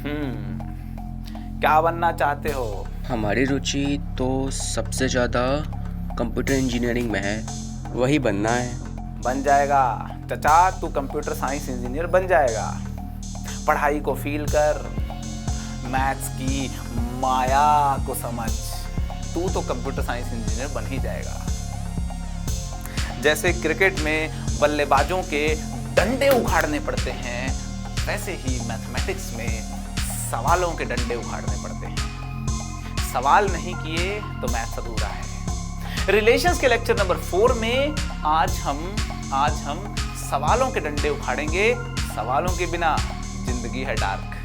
क्या बनना चाहते हो? हमारी रुचि तो सबसे ज़्यादा कंप्यूटर इंजीनियरिंग में है, वही बनना है। बन जाएगा चचा, तू कंप्यूटर साइंस इंजीनियर बन जाएगा। पढ़ाई को फील कर, मैथ्स की माया को समझ, तू तो कंप्यूटर साइंस इंजीनियर बन ही जाएगा। जैसे क्रिकेट में बल्लेबाजों के डंडे उखाड़ने पड़ते हैं, वैसे ही मैथमेटिक्स में सवालों के डंडे उखाड़ने पड़ते हैं। सवाल नहीं किए तो मैथ्स अधूरा है। रिलेशंस के लेक्चर नंबर 4 में आज हम सवालों के डंडे उखाड़ेंगे। सवालों के बिना जिंदगी है डार्क।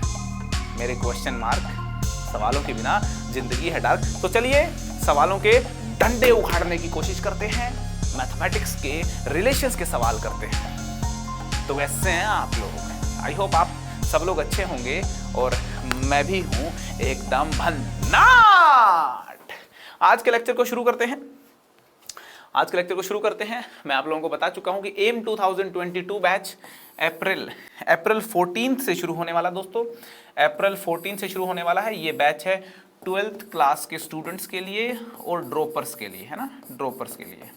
मेरे क्वेश्चन मार्क, सवालों के बिना जिंदगी है डार्क। तो चलिए सवालों के डंडे उखाड़ने की कोशिश करते हैं, मैथमेटिक्स के रिलेशंस के सवाल करते हैं। तो कैसे हैं आप लोग? आई होप आप सब लोग अच्छे होंगे और मैं भी हूं एकदम भन्नाट। आज के लेक्चर को शुरू करते हैं। मैं आप लोगों को बता चुका हूं कि एम 2022 बैच अप्रैल 14 से शुरू होने वाला। दोस्तों अप्रैल 14 से शुरू होने वाला है। ये बैच है 12th क्लास के स्टूडेंट्स के लिए और ड्रॉपर्स के लिए, है ना, ड्रॉपर्स के लिए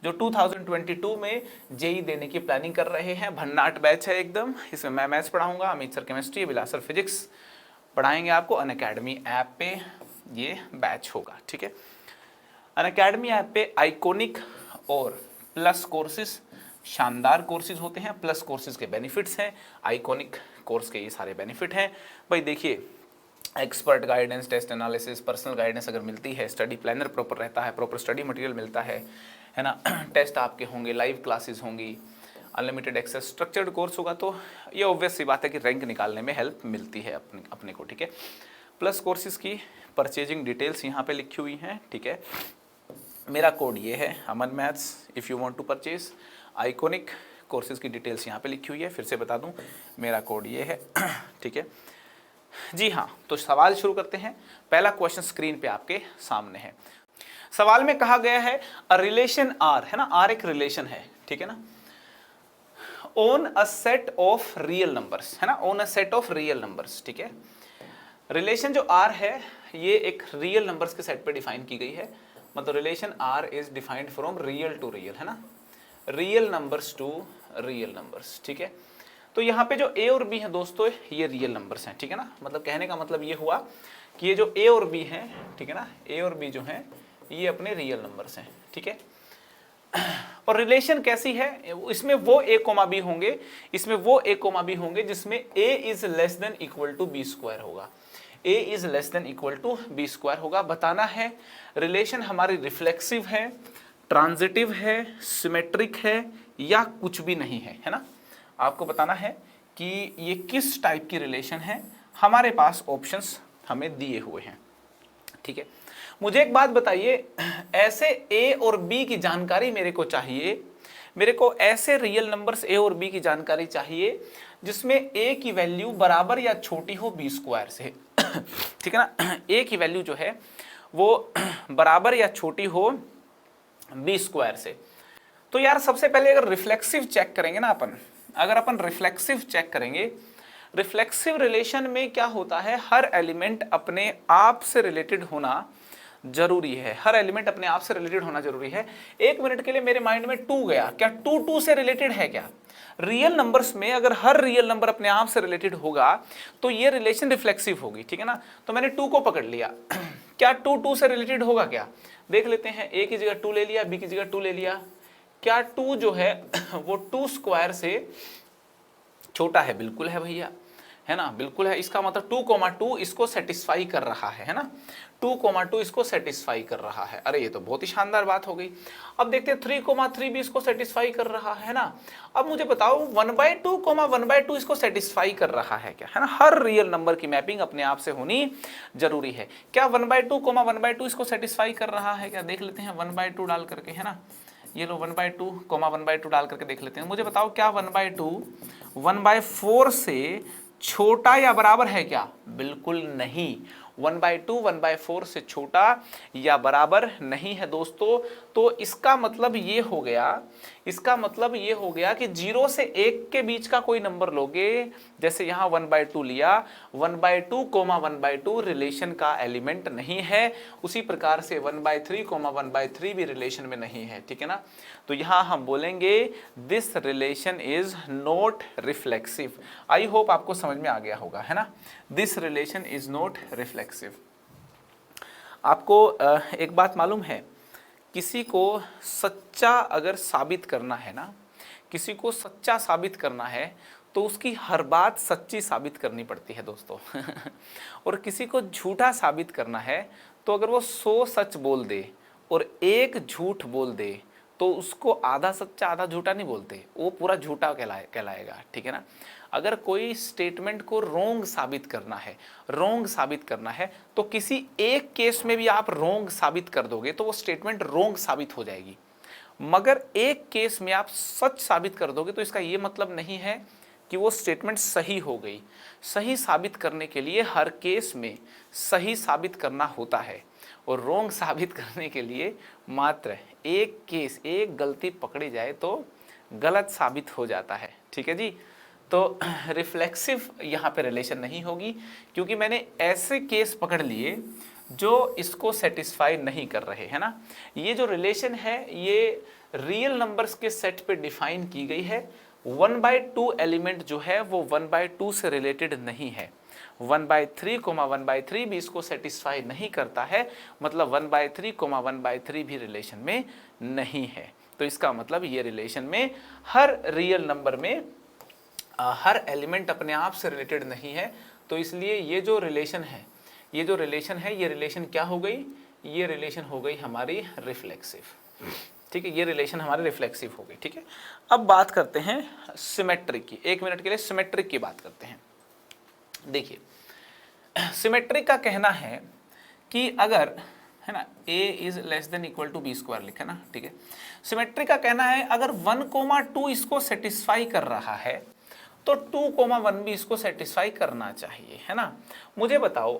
जो 2022 में जेई देने की प्लानिंग कर रहे हैं। भन्नाट बैच है एकदम। इसमें मैं मैथ्स पढ़ाऊंगा, अमित सर केमिस्ट्री, विलास सर फिजिक्स पढ़ाएंगे आपको। अनअकैडमी ऐप पे ये बैच होगा, ठीक है। अनअकैडमी ऐप पे आइकॉनिक और प्लस कोर्सेज, शानदार कोर्सेज होते हैं। प्लस कोर्सेज के बेनिफिट्स हैं, आइकॉनिक कोर्स के ये सारे बेनिफिट हैं। भाई देखिए, expert guidance, test analysis, personal guidance अगर मिलती है, स्टडी प्लानर प्रॉपर रहता है, प्रॉपर स्टडी मटेरियल मिलता है ना, टेस्ट आपके होंगे, लाइव क्लासेस होंगी, अनलिमिटेड एक्सेस, स्ट्रक्चर्ड कोर्स होगा, तो ये ऑब्वियस सी बात है कि रैंक निकालने में हेल्प मिलती है अपने को, ठीक है। प्लस कोर्सेज की परचेजिंग डिटेल्स यहाँ पे लिखी हुई हैं, ठीक है। मेरा कोड ये है, Aman maths. If you want to purchase iconic courses की डिटेल्स यहाँ पे लिखी हुई है। फिर से बता दूँ, मेरा कोड ये है, ठीक है जी हाँ। तो सवाल शुरू करते हैं। पहला क्वेश्चन स्क्रीन पे आपके सामने है। सवाल में कहा गया है अ रिलेशन आर, है ना, आर एक रिलेशन है, ठीक है ना, on a set of real numbers, है ना, on a set of real numbers, ठीक है। रिलेशन जो आर है ये एक रियल नंबर्स के सेट पे डिफाइन की गई है। मतलब relation R is defined from real to real, है ना, real numbers to real numbers, ठीक है। तो यहाँ पे जो ए और बी है दोस्तों, ये रियल नंबर्स हैं, ठीक है ना। मतलब कहने का मतलब ये हुआ कि ये जो ए और बी हैं, ठीक है ना, ए और बी जो हैं ये अपने रियल नंबर्स हैं, ठीक है। और रिलेशन कैसी है? इसमें वो ए कोमा बी होंगे, जिसमें A is less than equal to B square होगा। A is less than equal to B square होगा। बताना है रिलेशन हमारी रिफ्लेक्सिव है, ट्रांजिटिव है, सिमेट्रिक है या कुछ भी नहीं है, है ना। आपको बताना है कि ये किस टाइप की रिलेशन है। हमारे पास ऑप्शंस हमें दिए हुए हैं, ठीक है। मुझे एक बात बताइए, ऐसे ए और बी की जानकारी मेरे को चाहिए, मेरे को ऐसे रियल नंबर्स ए और बी की जानकारी चाहिए जिसमें ए की वैल्यू बराबर या छोटी हो बी स्क्वायर से, ठीक है ना। ए की वैल्यू जो है वो बराबर या छोटी हो बी स्क्वायर से। तो यार सबसे पहले अगर रिफ्लेक्सिव चेक करेंगे ना अगर अपन रिफ्लेक्सिव चेक करेंगे, रिफ्लेक्सिव रिलेशन में क्या होता है, हर एलिमेंट अपने आप से रिलेटेड होना जरूरी है। हर एलिमेंट अपने आप से रिलेटेड होना जरूरी है। एक मिनट के लिए मेरे माइंड में 2 गया, क्या 2 से रिलेटेड है क्या? रियल नंबर्स में अगर हर रियल नंबर अपने आप से रिलेटेड होगा तो ये रिलेशन रिफ्लेक्सिव होगी, ठीक है ना। तो मैंने 2 को पकड़ लिया। क्या 2 से रिलेटेड होगा क्या? देख लेते हैं। ए की जगह 2 ले लिया, बी की जगह 2 ले लिया। क्या 2 जो है वो 2 स्क्वायर से छोटा है? बिल्कुल है भैया, है ना, बिल्कुल है। इसका मतलब 2,2 इसको सेटिस्फाई कर रहा है ना, 2,2 इसको सेटिस्फाई कर रहा है। अरे ये तो बहुत ही शानदार बात हो गई। अब देखते हैं 3,3 भी इसको सेटिस्फाई कर रहा है ना। अब मुझे बताओ 1/2, इसको सेटिस्फाई कर रहा है क्या, है ना। हर रियल नंबर की मैपिंग अपने आप से होनी जरूरी है। क्या 1/2, इसको सेटिस्फाई कर रहा है क्या? देख लेते हैं 1/2 डाल करके, है ना। ये लो 1/2, 1/2 डाल करके देख लेते हैं। मुझे बताओ क्या 1/2 1/4 से छोटा या बराबर है क्या? बिल्कुल नहीं। 1/2 1/4 से छोटा या बराबर नहीं है दोस्तों। तो इसका मतलब ये हो गया इसका मतलब ये हो गया कि 0 से 1 के बीच का कोई नंबर लोगे, जैसे यहाँ 1/2 लिया, 1/2 कोमा 1/2 रिलेशन का एलिमेंट नहीं है, उसी प्रकार से 1/3 कोमा 1/3 भी रिलेशन में नहीं है, ठीक है ना। तो यहाँ हम बोलेंगे this relation is not reflexive. I hope आपको समझ में आ गया होगा, है ना। This relation is not reflexive. आपको एक बात मालूम है, किसी को सच्चा अगर साबित करना है ना, किसी को सच्चा साबित करना है तो उसकी हर बात सच्ची साबित करनी पड़ती है दोस्तों। और किसी को झूठा साबित करना है तो अगर वो 100 सच बोल दे और 1 झूठ बोल दे तो उसको आधा सच्चा आधा झूठा नहीं बोलते, वो पूरा झूठा कहलाएगा, ठीक है ना। अगर कोई स्टेटमेंट को रोंग साबित करना है, रोंग साबित करना है, तो किसी एक केस में भी आप रोंग साबित कर दोगे तो वो स्टेटमेंट रोंग साबित हो जाएगी। मगर एक केस में आप सच साबित कर दोगे तो इसका ये मतलब नहीं है कि वो स्टेटमेंट सही हो गई। सही साबित करने के लिए हर केस में सही साबित करना होता है, और रोंग साबित करने के लिए मात्र एक केस, एक गलती पकड़ी जाए तो गलत साबित हो जाता है, ठीक है जी। तो रिफ्लेक्सिव यहाँ पे रिलेशन नहीं होगी, क्योंकि मैंने ऐसे केस पकड़ लिए जो इसको सेटिस्फाई नहीं कर रहे, है ना। ये जो रिलेशन है ये रियल नंबर्स के सेट पे डिफाइन की गई है। 1/2 एलिमेंट जो है वो 1/2 से रिलेटेड नहीं है। 1/3 कोमा 1/3 भी इसको सेटिस्फाई नहीं करता है, मतलब 1/3 कोमा 1/3 भी रिलेशन में नहीं है। तो इसका मतलब ये रिलेशन में हर रियल नंबर में हर एलिमेंट अपने आप से रिलेटेड नहीं है। तो इसलिए ये जो रिलेशन है, ये जो रिलेशन है, ये रिलेशन क्या हो गई, ये रिलेशन हो गई हमारी रिफ्लेक्सिव, ठीक है। ये रिलेशन हमारी रिफ्लेक्सिव हो गई, ठीक है। अब बात करते हैं सिमेट्रिक की, 1 मिनट के लिए सिमेट्रिक की बात करते हैं। देखिए, सिमेट्रिक का कहना है कि अगर, है ना, a is less than equal to b² लिखा ना, ठीक है। सिमेट्रिक का कहना है अगर 1,2 इसको सेटिस्फाई कर रहा है तो 2,1 भी इसको सेटिस्फाई करना चाहिए, है ना। मुझे बताओ,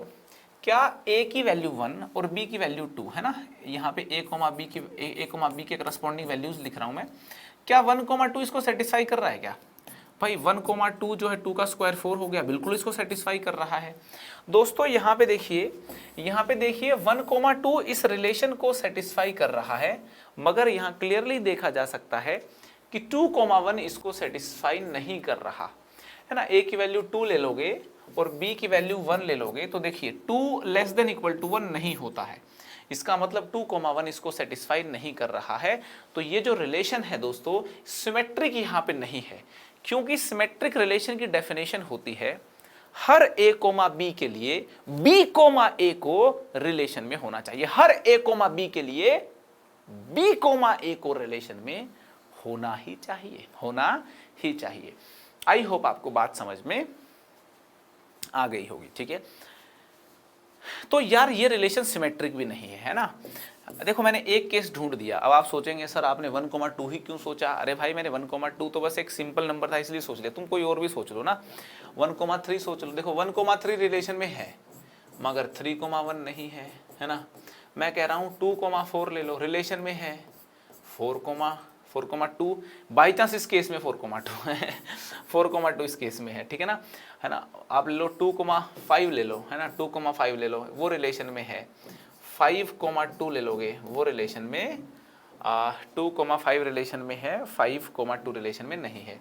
क्या a की वैल्यू 1 और b की वैल्यू 2, है ना, यहाँ पे a, b के करस्पॉन्डिंग वैल्यूज लिख रहा हूँ मैं, क्या 1,2 इसको सेटिस्फाई कर रहा है क्या? भाई 1,2 जो है 2 का स्क्वायर 4 हो गया, बिल्कुल इसको सेटिस्फाई कर रहा है। दोस्तों यहाँ पे देखिए, 1,2 इस रिलेशन को सेटिस्फाई कर रहा है, मगर यहाँ क्लियरली देखा जा सकता है कि 2,1 इसको सेटिस्फाई नहीं कर रहा, है ना। a की वैल्यू 2 ले लोगे और b की वैल्यू 1 ले लोगे तो देखिए 2 लेस देन इक्वल टू 1 नहीं होता है, इसका मतलब 2,1 इसको सेटिस्फाई नहीं कर रहा है। तो ये जो रिलेशन है दोस्तों, सिमेट्रिक यहाँ पे नहीं है, क्योंकि सिमेट्रिक रिलेशन की डेफिनेशन होती है हर a, b के लिए b, a को रिलेशन में होना चाहिए। हर a, b के लिए b, a को रिलेशन में होना ही चाहिए, होना ही चाहिए। आई होप आपको बात समझ में आ गई होगी, ठीक है। तो यार ये रिलेशन सिमेट्रिक भी नहीं है ना। देखो मैंने एक केस ढूंढ दिया, अब आप सोचेंगे सर आपने 1,2 ही क्यों सोचा? अरे भाई मैंने 1,2 तो बस एक सिंपल नंबर था इसलिए सोच लिया, तुम कोई और भी सोच लो ना, 1,3 सोच लो। देखो 1,3 रिलेशन में है मगर 3,1 नहीं है, है ना। मैं कह रहा हूँ 2,4 ले लो, रिलेशन में है 4,2, बाई चांस इस केस में 4,2 है, 4,2 इस केस में है, ठीक है ना, है ना। आप ले लो 2,5 ले लो, है ना, 2,5 ले लो, वो रिलेशन में है। 5,2 ले लोगे, वो रिलेशन में 2,5 रिलेशन में है, 5,2 रिलेशन में नहीं है।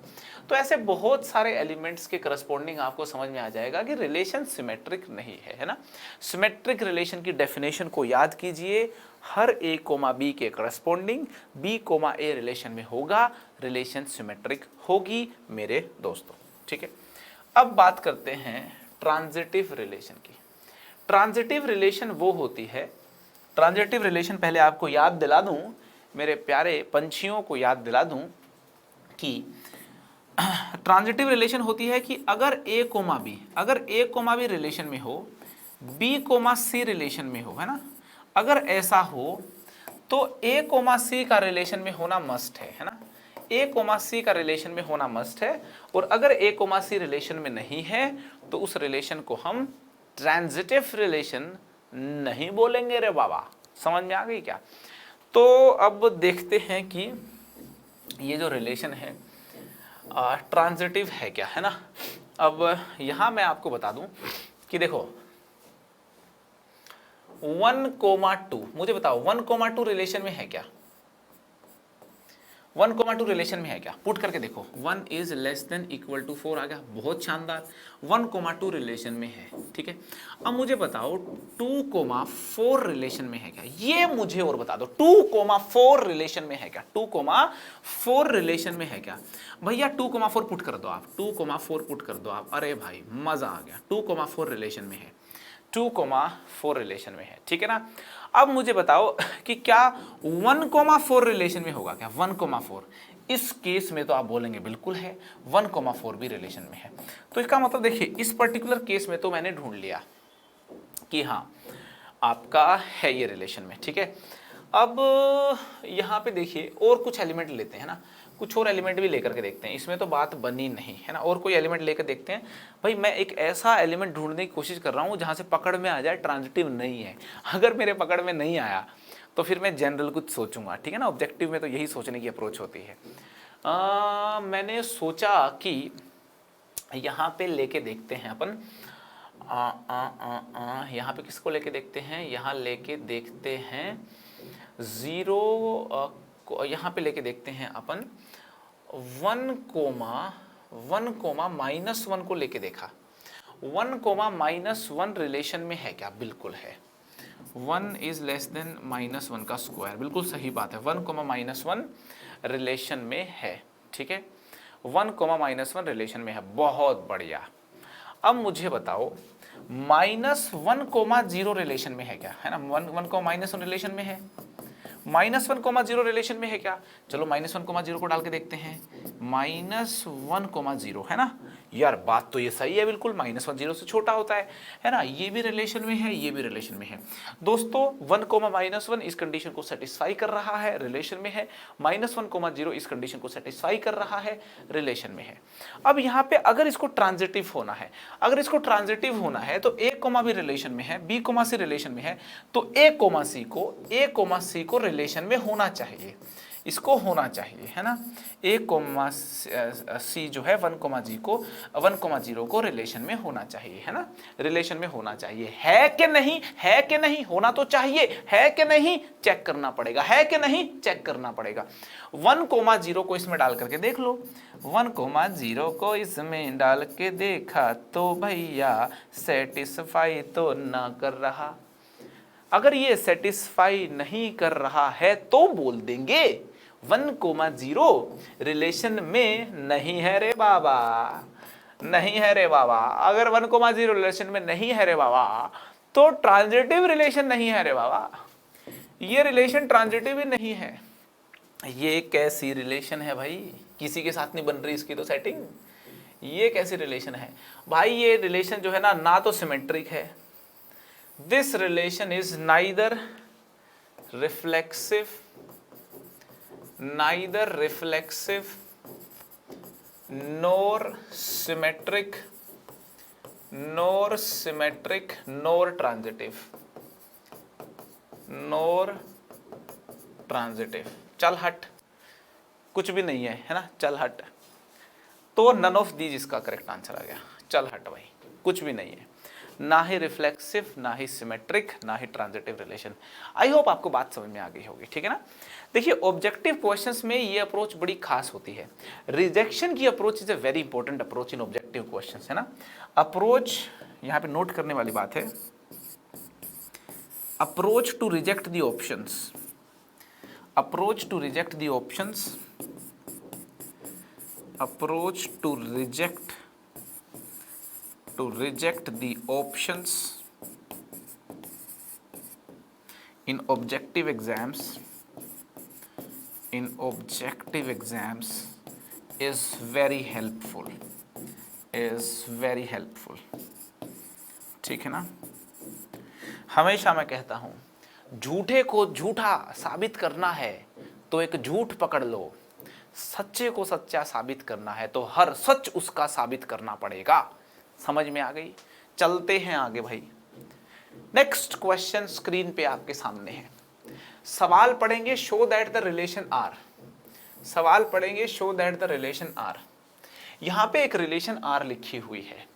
तो ऐसे बहुत सारे एलिमेंट्स के करस्पॉन्डिंग आपको समझ में आ जाएगा कि रिलेशन सिमेट्रिक नहीं है ना। सिमेट्रिक रिलेशन की डेफिनेशन को याद कीजिए, हर a, b के करस्पॉन्डिंग b, a रिलेशन में होगा, रिलेशन सिमेट्रिक होगी मेरे दोस्तों, ठीक है। अब बात करते हैं ट्रांजिटिव रिलेशन की। ट्रांजिटिव रिलेशन वो होती है, ट्रांजिटिव रिलेशन पहले आपको याद दिला दूं, मेरे प्यारे पंछियों को याद दिला दूं कि ट्रांजिटिव रिलेशन होती है कि अगर a, b, अगर a, b रिलेशन में हो, b, c रिलेशन में हो, है ना, अगर ऐसा हो तो a, c का रिलेशन में होना मस्ट है ना, a, c का रिलेशन में होना मस्ट है। और अगर a, c रिलेशन में नहीं है तो उस रिलेशन को हम ट्रांजिटिव रिलेशन नहीं बोलेंगे रे बाबा। समझ में आ गई क्या? तो अब देखते हैं कि ये जो रिलेशन है ट्रांजिटिव है क्या, है ना। अब यहाँ मैं आपको बता दूं कि देखो 1,2 मुझे बताओ 1,2 रिलेशन में है क्या, 1,2 रिलेशन में है क्या, पुट करके देखो। 1 is less than equal to 4 आ गया, बहुत शानदार, 1,2 रिलेशन में है, ठीक है। अब मुझे बताओ 2,4 रिलेशन में है क्या, ये मुझे और बता दो। 2,4 रिलेशन में है क्या, 2,4 रिलेशन में है क्या भैया। 2,4 पुट कर दो आप, 2,4 पुट कर दो आप, अरे भाई मजा आ गया, 2,4 रिलेशन में है, 2,4 रिलेशन में है, ठीक है ना। अब मुझे बताओ कि क्या 1,4 रिलेशन में होगा क्या, 1,4। इस केस में तो आप बोलेंगे बिल्कुल है, 1,4 भी रिलेशन में है। तो इसका मतलब देखिए इस पर्टिकुलर केस में तो मैंने ढूंढ लिया कि हाँ आपका है ये रिलेशन में, ठीक है। अब यहाँ पे देखिए और कुछ एलिमेंट लेते हैं ना, कुछ और एलिमेंट भी लेकर के देखते हैं, इसमें तो बात बनी नहीं है ना। और कोई एलिमेंट लेकर देखते हैं भाई, मैं एक ऐसा एलिमेंट ढूंढने की कोशिश कर रहा हूँ जहाँ से पकड़ में आ जाए ट्रांजिटिव नहीं है। अगर मेरे पकड़ में नहीं आया तो फिर मैं जनरल कुछ सोचूंगा, ठीक है ना। ऑब्जेक्टिव में तो यही सोचने की अप्रोच होती है। मैंने सोचा कि यहाँ पे लेके देखते हैं अपन, यहाँ पे किसको लेके देखते हैं, यहाँ लेके देखते हैं 0 को, यहाँ पे लेके देखते हैं अपन 1,1 को लेके देखा। 1,-1 रिलेशन में है क्या, बिल्कुल है। 1 इज लेस देन -1 का स्क्वायर, बिल्कुल सही बात है, 1,-1 रिलेशन में है, ठीक है। 1,-1 रिलेशन में है, बहुत बढ़िया। अब मुझे बताओ -1,0 रिलेशन में है क्या, है ना। 1,1 रिलेशन में है, -1,0 रिलेशन में है क्या। चलो -1,0 को डाल के देखते हैं, -1,0 है ना। यार बात तो ये सही है बिल्कुल, -1,0 से छोटा होता है ना। ये भी रिलेशन में है, ये भी रिलेशन में है। दोस्तों 1,-1 इस कंडीशन को सेटिस्फाई कर रहा है, रिलेशन में है। -1,0 इस कंडीशन को सेटिस्फाई कर रहा है, रिलेशन में है। अब यहाँ पे अगर इसको ट्रांजिटिव होना है, अगर इसको ट्रांजिटिव होना है तो A, भी रिलेशन में है, B, C रिलेशन में है, तो A, C को रिलेशन में होना चाहिए, इसको होना चाहिए, है ना। A, C जो है 1,0 को रिलेशन में होना चाहिए, है ना, रिलेशन में होना चाहिए। है कि नहीं, है कि नहीं, होना तो चाहिए, है कि नहीं चेक करना पड़ेगा, है कि नहीं चेक करना पड़ेगा। 1,0 को इसमें डाल करके देख लो, 1,0 को इसमें डाल के देखा तो भैया सेटिस्फाई तो ना कर रहा। अगर ये सेटिस्फाई नहीं कर रहा है तो बोल देंगे 1,0 रिलेशन में नहीं है रे बाबा, नहीं है रे बाबा। अगर 1,0 रिलेशन में नहीं है रे बाबा तो ट्रांजिटिव रिलेशन नहीं है रे बाबा, ये रिलेशन ट्रांजिटिव ही नहीं है। ये कैसी रिलेशन है भाई, किसी के साथ नहीं बन रही इसकी तो सेटिंग। ये कैसी रिलेशन है भाई, ये रिलेशन जो है ना तो सिमेट्रिक है। This relation is neither reflexive nor symmetric nor transitive। चल हट, कुछ भी नहीं है ना, चल हट। तो नन ऑफ दीज इसका करेक्ट आंसर आ गया, चल हट भाई, कुछ भी नहीं है, ना ही रिफ्लेक्सिव, ना ही सिमेट्रिक, ना ही ट्रांजिटिव रिलेशन। आई होप आपको बात समझ में आ गई होगी, ठीक है ना। देखिए ऑब्जेक्टिव क्वेश्चंस में ये अप्रोच बड़ी खास होती है। रिजेक्शन की approach is a very important approach in objective questions, है ना। अप्रोच यहाँ पे नोट करने वाली बात है, approach to reject the options, approach to reject the options, approach to reject the options in objective exams is very helpful, ठीक है ना। हमेशा मैं कहता हूं झूठे को झूठा साबित करना है तो एक झूठ पकड़ लो, सच्चे को सच्चा साबित करना है तो हर सच उसका साबित करना पड़ेगा। समझ में आ गई, चलते हैं आगे भाई। नेक्स्ट क्वेश्चन स्क्रीन पे आपके सामने है, सवाल पढ़ेंगे, show that the relation R. सवाल पढ़ेंगे show that the relation R. यहां पे एक रिलेशन आर लिखी हुई है।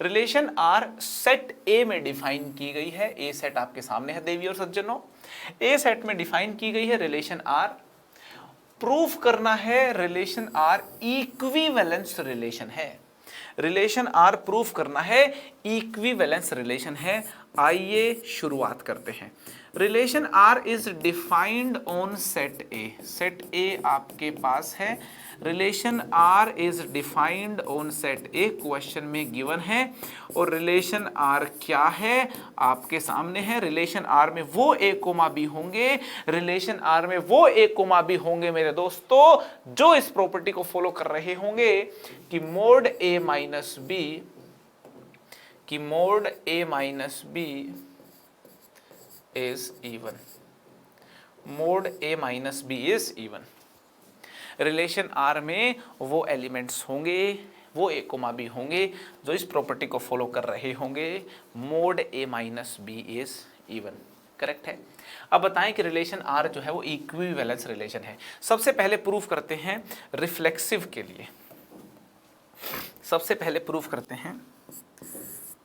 रिलेशन आर सेट ए में डिफाइन की गई है। ए सेट आपके सामने है देवी और सज्जनों। ए सेट में डिफाइन की गई है रिलेशन आर। प्रूफ करना है रिलेशन आर इक्विवेलेंस रिलेशन है। रिलेशन आर प्रूफ करना है इक्विवेलेंस रिलेशन है। आइए शुरुआत करते हैं। Relation R is defined on set A. Set A आपके पास है। Relation R is defined on set A question में गिवन है। और रिलेशन आर क्या है आपके सामने है। रिलेशन आर में वो ए कोमा बी होंगे, रिलेशन आर में वो ए कोमा बी होंगे मेरे दोस्तों जो इस प्रॉपर्टी को फॉलो कर रहे होंगे कि mod A minus B is even. Mod A minus B is even. Relation R में वो एलिमेंट्स होंगे, वो ए कोमा बी होंगे जो इस प्रॉपर्टी को फॉलो कर रहे होंगे। Mod A minus B is even. Correct है। अब बताएं कि रिलेशन आर जो है वो इक्विवेलेंस रिलेशन है। सबसे पहले प्रूफ करते हैं रिफ्लेक्सिव के लिए। सबसे पहले प्रूफ करते हैं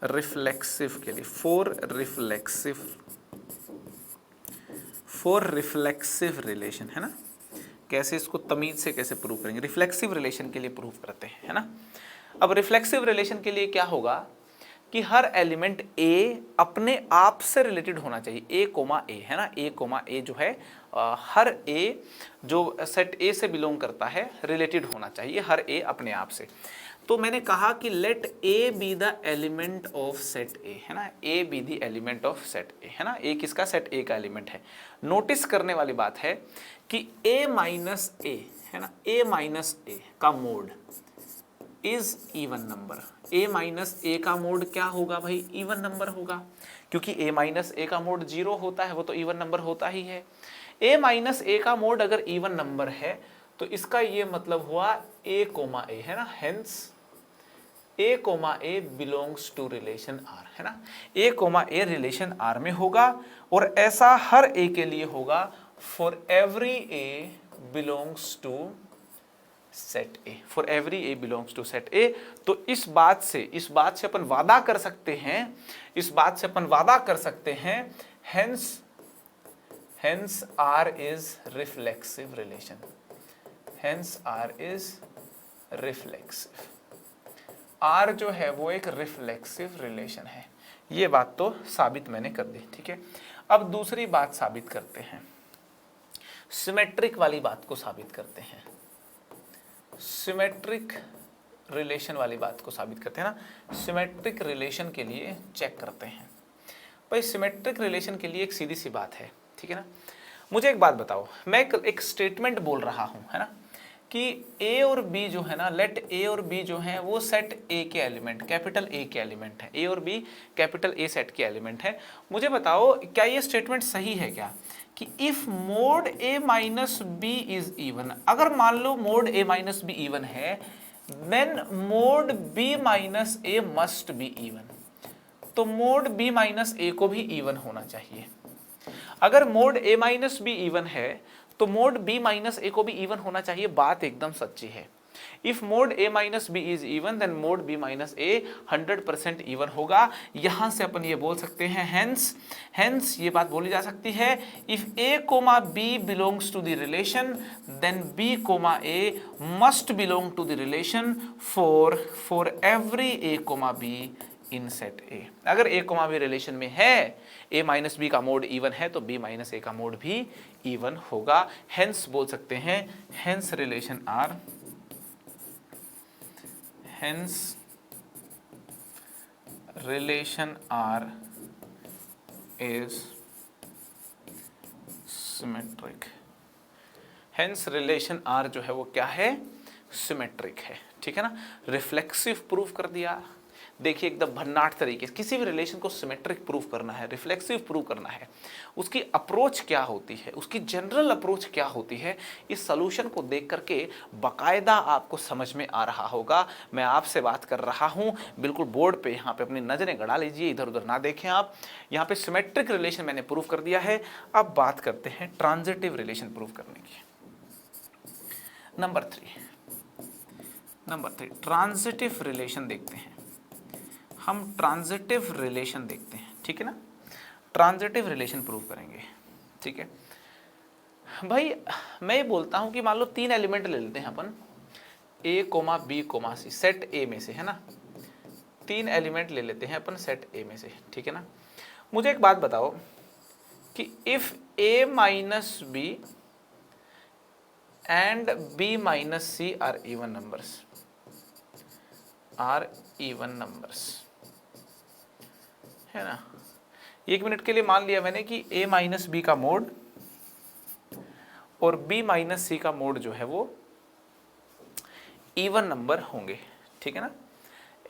रिफ्लेक्सिव के लिए। फॉर रिफ्लेक्सिव रिलेशन है ना। कैसे इसको तमीज से कैसे प्रूव करेंगे। रिफ्लेक्सिव रिलेशन के लिए प्रूव करते हैं है ना। अब रिफ्लेक्सिव रिलेशन के लिए क्या होगा कि हर एलिमेंट ए अपने आप से रिलेटेड होना चाहिए। ए कोमा ए है ना। ए कोमा ए जो है हर ए जो सेट ए से बिलोंग करता है रिलेटेड होना चाहिए हर ए अपने आप से। तो मैंने कहा कि let A B the element of set A है ना। A B the element of set A है ना। ए किसका, सेट ए का एलिमेंट है। नोटिस करने वाली बात है कि ए माइनस ए है ना, ए माइनस ए का mod is even number. A minus A का मोड क्या होगा भाई, इवन नंबर होगा, क्योंकि ए माइनस ए का मोड 0 होता है, वो तो इवन नंबर होता ही है। ए माइनस ए का मोड अगर इवन नंबर है तो इसका ये मतलब हुआ ए कोमा ए है ना। Hence A comma A belongs to relation R है ना। A comma A relation R में होगा और ऐसा हर ए के लिए होगा for every A belongs to set A. For every A belongs to set A. तो इस बात से अपन वादा कर सकते हैं, hence R is reflexive relation. Hence R is reflexive. R जो है वो एक रिफ्लेक्सिव रिलेशन है। ये बात तो साबित मैंने कर दी, ठीक है। अब दूसरी बात साबित करते हैं, सिमेट्रिक वाली बात को साबित करते हैं। सिमेट्रिक रिलेशन वाली बात को साबित करते हैं ना। सिमेट्रिक रिलेशन के लिए चेक करते हैं भाई। सिमेट्रिक रिलेशन के लिए एक सीधी सी बात है, ठीक है ना। मुझे एक बात बताओ, मैं एक स्टेटमेंट बोल रहा हूं है ना कि ए और बी जो है ना, लेट ए और बी जो है वो सेट ए के एलिमेंट, कैपिटल ए के एलिमेंट है। ए और बी कैपिटल ए सेट के एलिमेंट है। मुझे बताओ क्या ये स्टेटमेंट सही है क्या कि if mod A minus B is even, अगर मान लो mod A minus B even है, then mod B minus A must be even. तो मोड बी माइनस ए को भी इवन होना चाहिए। अगर mod A minus B even है तो मोड बी माइनस ए को भी इवन होना चाहिए। बात एकदम सच्ची है। If mod A minus B is even then mod B minus A 100% even होगा। यहां से अपन ये बोल सकते हैं हेंस ये बात बोली जा सकती है, if A comma B belongs to the relation then B comma A must belong to the relation for every A comma B in set A. अगर ए कोमा बी रिलेशन में है, ए माइनस बी का mod even है, तो B minus A का mode भी even होगा। Hence बोल सकते हैं, hence relation R, hence relation R is symmetric. Hence relation R जो है वो क्या है, सिमेट्रिक है, ठीक है ना। रिफ्लेक्सिव प्रूफ कर दिया। देखिए एकदम भन्नाट तरीके से किसी भी रिलेशन को सिमेट्रिक प्रूफ करना है, रिफ्लेक्सिव प्रूफ करना है, उसकी अप्रोच क्या होती है, उसकी जनरल अप्रोच क्या होती है, इस सॉल्यूशन को देख करके बाकायदा आपको समझ में आ रहा होगा। मैं आपसे बात कर रहा हूं, बिल्कुल बोर्ड पे यहाँ पे अपनी नज़रें गड़ा लीजिए, इधर उधर ना देखें आप। यहाँ पे सिमेट्रिक रिलेशन मैंने प्रूफ कर दिया है। अब बात करते हैं ट्रांजिटिव रिलेशन प्रूफ करने की। नंबर थ्री ट्रांजिटिव रिलेशन देखते हैं हम, ट्रांजिटिव रिलेशन देखते हैं, ठीक है ना। ट्रांजिटिव रिलेशन प्रूव करेंगे, ठीक है भाई। मैं ये बोलता हूं कि मान लो 3 एलिमेंट ले लेते हैं अपन, A comma B comma C, set A में से, है ना। 3 एलिमेंट ले लेते हैं अपन सेट ए में से, ठीक है ना। मुझे एक बात बताओ कि if A minus B and B minus C are even numbers, है ना। 1 मिनट के लिए मान लिया मैंने कि a माइनस बी का मोड और b माइनस सी का मोड जो है वो इवन नंबर होंगे, ठीक है ना।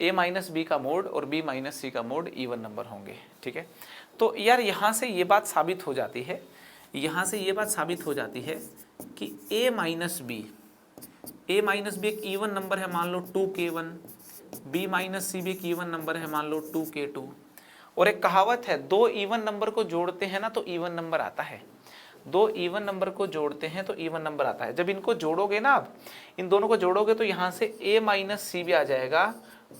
a माइनस बी का मोड और b माइनस सी का मोड इवन नंबर होंगे, ठीक है। तो यार यहाँ से ये बात साबित हो जाती है, कि a माइनस बी एक इवन नंबर है, मान लो 2k1, b माइनस सी भी एक इवन नंबर है, मान लो 2k2। और एक कहावत है, 2 इवन नंबर को जोड़ते हैं ना तो इवन नंबर आता है, 2 इवन नंबर को जोड़ते हैं तो इवन नंबर आता है। जब इनको जोड़ोगे ना, आप इन दोनों को जोड़ोगे तो यहाँ से a माइनस सी भी आ जाएगा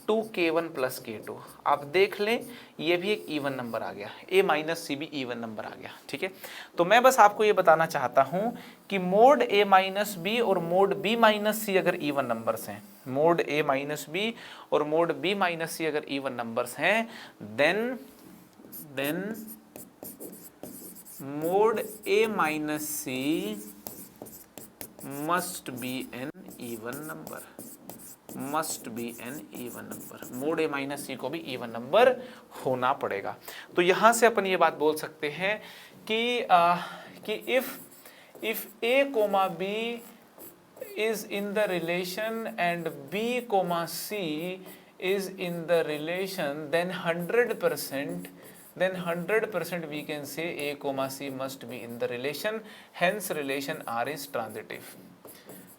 2k1 प्लस k2। आप देख लें ये भी एक इवन नंबर आ गया, a माइनस सी भी इवन नंबर आ गया, ठीक है। तो मैं बस आपको ये बताना चाहता हूँ कि मोड a माइनस बी और मोड b माइनस सी अगर इवन नंबर्स हैं, मोड a माइनस बी और मोड b माइनस सी अगर इवन नंबर्स हैं, then mod a minus C must be an even number, mod a minus C को भी even number होना पड़ेगा। तो यहां से अपन ये बात बोल सकते हैं कि if a comma b is in the relation and b comma c is in the relation, then 100% we can say a comma c must be in the relation, hence relation R is transitive,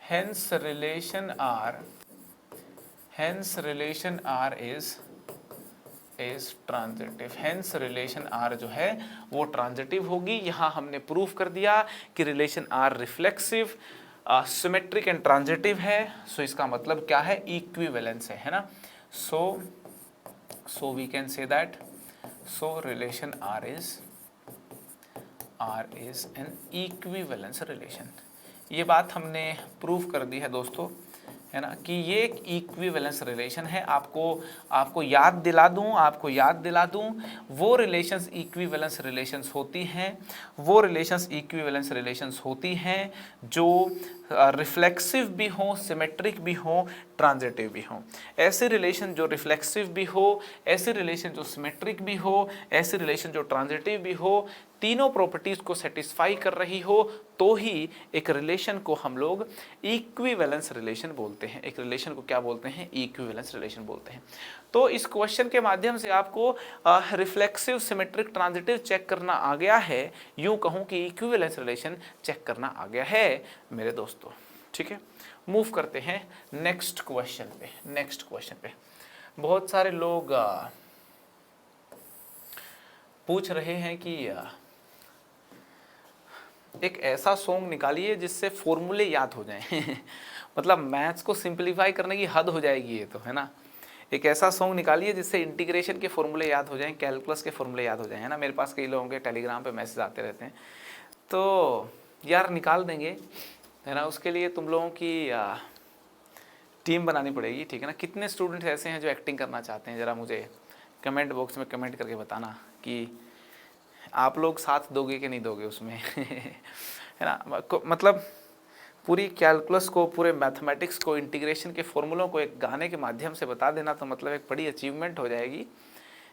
hence relation R is transitive, hence relation R जो है वो transitive होगी। यहाँ हमने proof कर दिया कि relation R reflexive, symmetric and transitive है। सो इसका मतलब क्या है, इक्विवेलेंस है ना। So we can say that relation R is an equivalence relation। ये बात हमने प्रूफ कर दी है दोस्तों, है ना, कि ये एक इक्विवेलेंस रिलेशन है। आपको याद दिला दूं वो रिलेशंस इक्विवेलेंस रिलेशंस होती हैं, जो रिफ्लेक्सिव भी हो, सिमेट्रिक भी हो, ट्रांजिटिव भी हो। ऐसे रिलेशन जो रिफ्लेक्सिव भी हो, ऐसे रिलेशन जो सिमेट्रिक भी हो, ऐसे रिलेशन जो ट्रांजिटिव भी हो, तीनों प्रॉपर्टीज को सेटिस्फाई कर रही हो तो ही एक रिलेशन को हम लोग इक्विवेलेंस रिलेशन बोलते हैं। एक रिलेशन को क्या बोलते हैं, इक्विवेलेंस रिलेशन बोलते हैं। तो इस क्वेश्चन के माध्यम से आपको रिफ्लेक्सिव, सिमेट्रिक, ट्रांजिटिव चेक करना आ गया है, यूं कहूं कि इक्विवेलेंस रिलेशन चेक करना आ गया है मेरे दोस्तों, ठीक है। मूव करते हैं नेक्स्ट क्वेश्चन पे। बहुत सारे लोग पूछ रहे हैं कि एक ऐसा सॉन्ग निकालिए जिससे फॉर्मूले याद हो जाएं मतलब मैथ्स को सिंपलीफाई करने की हद हो जाएगी ये तो, है ना। एक ऐसा सॉन्ग निकालिए जिससे इंटीग्रेशन के फॉर्मूले याद हो जाएं, कैलकुलस के फॉर्मूले याद हो जाएं, है ना। मेरे पास कई लोगों के टेलीग्राम पे मैसेज आते रहते हैं, तो यार निकाल देंगे, है ना। उसके लिए तुम लोगों की टीम बनानी पड़ेगी, ठीक है ना। कितने स्टूडेंट्स ऐसे हैं जो एक्टिंग करना चाहते हैं, ज़रा मुझे कमेंट बॉक्स में कमेंट करके बताना कि आप लोग साथ दोगे कि नहीं दोगे उसमें है ना। मतलब पूरी कैलकुलस को, पूरे मैथमेटिक्स को, इंटीग्रेशन के फॉर्मूलों को एक गाने के माध्यम से बता देना तो मतलब एक बड़ी अचीवमेंट हो जाएगी।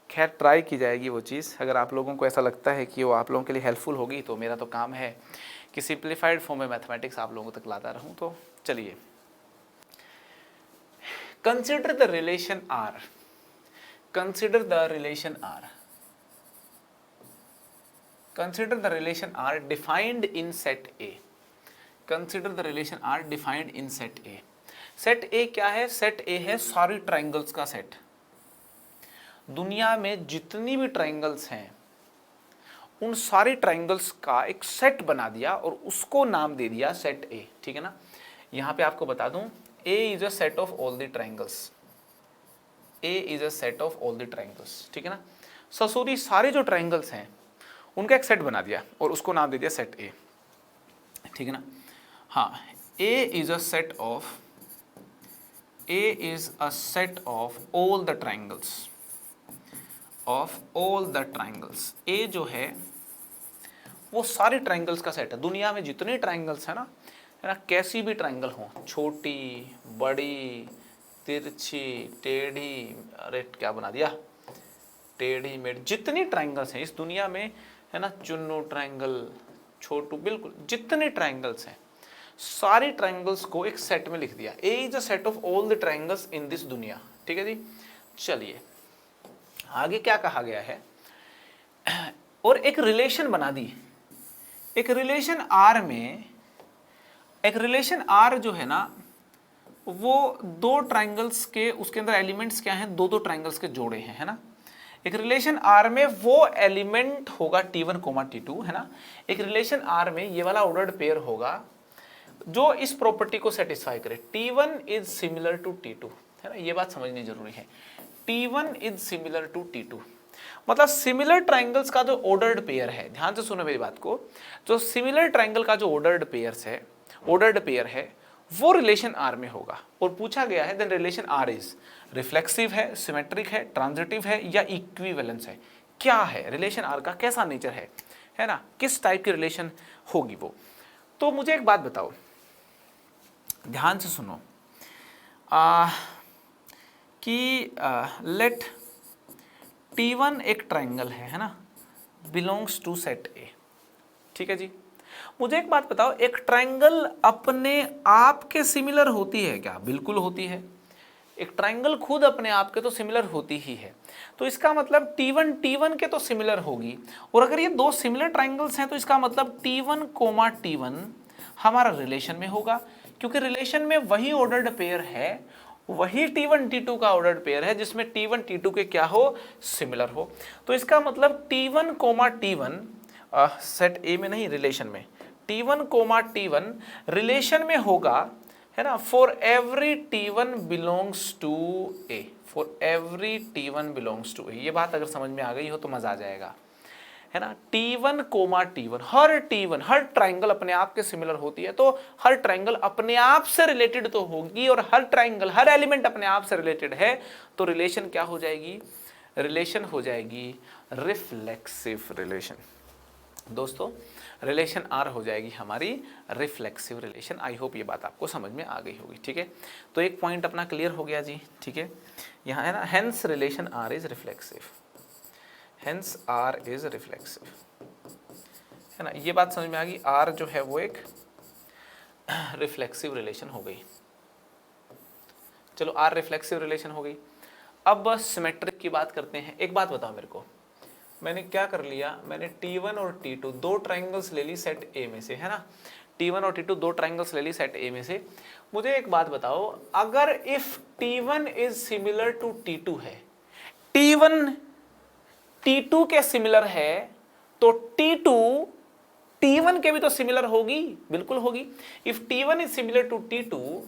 खैर ट्राई की जाएगी वो चीज़। अगर आप लोगों को ऐसा लगता है कि वो आप लोगों के लिए हेल्पफुल होगी तो मेरा तो काम है कि सिंप्लीफाइड फॉर्म में मैथमेटिक्स आप लोगों तक लाता रहूँ। तो चलिए, consider the relation R, consider the relation R defined in set A। Consider the relation R defined in set A। Set A क्या है, सेट A है सारी ट्राइंगल्स का सेट। दुनिया में जितनी भी ट्राइंगल्स हैं उन सारी ट्राइंगल्स का एक सेट बना दिया और उसको नाम दे दिया सेट A, ठीक है ना। यहाँ पे आपको बता दूं A is a set of all the triangles, A is a set of all the triangles, ठीक है ना। ससुरी सारे जो ट्राइंगल्स हैं उनका एक सेट बना दिया और उसको नाम दे दिया सेट A, ठीक है ना। हाँ, A is a set of, A is a set of all the triangles, of all the triangles. A जो है वो सारे ट्राइंगल्स का सेट है। दुनिया में जितने ट्राइंगल्स है ना, कैसी भी ट्राइंगल हो, छोटी, बड़ी, तिरछी, टेढ़ी, अरे क्या बना दिया, टेढ़ी मेढ़ी, जितनी ट्राइंगल्स हैं इस दुनिया में, है ना, चुन्नू ट्राइंगल, छोटू, बिल्कुल जितने ट्राइंगल्स हैं सारी ट्राइंगल्स को एक सेट में लिख दिया। A is a set of all the triangles in this दुनिया, ठीक है जी। चलिए आगे क्या कहा गया है, और एक रिलेशन बना दी। एक रिलेशन आर में, एक रिलेशन आर जो है ना वो दो ट्राइंगल्स के, उसके अंदर एलिमेंट्स क्या हैं, दो दो ट्राइंगल्स के जोड़े हैं, है ना। एक रिलेशन आर में वो एलिमेंट होगा T1, T2, है ना। एक रिलेशन आर में ये वाला ऑर्डर्ड पेयर होगा जो इस प्रॉपर्टी को सेटिस्फाई करे, T1 is similar to T2, है ना। ये बात समझनी जरूरी है, T1 is similar to T2, मतलब सिमिलर ट्राइंगल्स का जो ऑर्डर्ड पेयर है, ध्यान से सुनो मेरी बात को, जो सिमिलर ट्राइंगल का जो ऑर्डर्ड पेयर है वो रिलेशन आर में होगा। और पूछा गया है then relation R is reflexive है, सिमेट्रिक है, ट्रांजिटिव है या इक्विवेलेंस है। क्या है रिलेशन आर का, कैसा नेचर है ना, किस टाइप की रिलेशन होगी वो। तो मुझे एक बात बताओ, ध्यान से सुनो, कि लेट T1 एक ट्राइंगल है ना, बिलोंग्स टू सेट A, ठीक है जी। मुझे एक बात बताओ, एक ट्राइंगल अपने आप के सिमिलर होती है क्या? बिल्कुल होती है। एक ट्राइंगल खुद अपने आप के तो सिमिलर होती ही है, तो इसका मतलब T1 के तो सिमिलर होगी। और अगर ये दो सिमिलर ट्राइंगल्स हैं तो इसका मतलब T1, T1 हमारा रिलेशन में होगा, क्योंकि रिलेशन में वही ऑर्डर्ड पेयर है, वही T1, T2 का ऑर्डर्ड पेयर है जिसमें T1, T2 के क्या हो, सिमिलर हो। तो इसका मतलब T1, T1 सेट A में नहीं, रिलेशन में, T1, T1 रिलेशन में होगा, है ना, for every T1 belongs to A, for every T1 belongs to A। ये बात अगर समझ में आ गई हो तो मजा आ जाएगा, है ना। T1, T1, हर ट्राइंगल अपने आप के सिमिलर होती है, तो हर ट्राइंगल अपने आप से रिलेटेड तो होगी, और हर ट्राइंगल, हर एलिमेंट अपने आप से रिलेटेड है, तो रिलेशन क्या हो जाएगी, रिलेशन हो जाएगी रिफ्लेक्सिव रिलेशन। दोस्तों रिलेशन आर हो जाएगी हमारी रिफ्लेक्सिव रिलेशन। आई होप ये बात आपको समझ में आ गई होगी, ठीक है। तो एक पॉइंट अपना क्लियर हो गया जी, ठीक है। यहाँ है ना, hence relation R is reflexive, hence R is reflexive, है ना। ये बात समझ में आ गई, आर जो है वो एक रिफ्लेक्सिव रिलेशन हो गई। चलो आर रिफ्लेक्सिव रिलेशन हो गई। अब बस सिमेट्रिक की बात करते हैं। एक बात बताओ मेरे को, मैंने क्या कर लिया, मैंने T1 और T2 दो ट्राइंगल्स ले ली सेट A में से, है ना। T1 और T2 दो ट्राइंगल्स ले ली सेट A में से। मुझे एक बात बताओ, अगर if T1 is similar to T2 है, T1 T2 के सिमिलर है, तो T2 T1 के भी तो सिमिलर होगी, बिल्कुल होगी। If T1 is similar to T2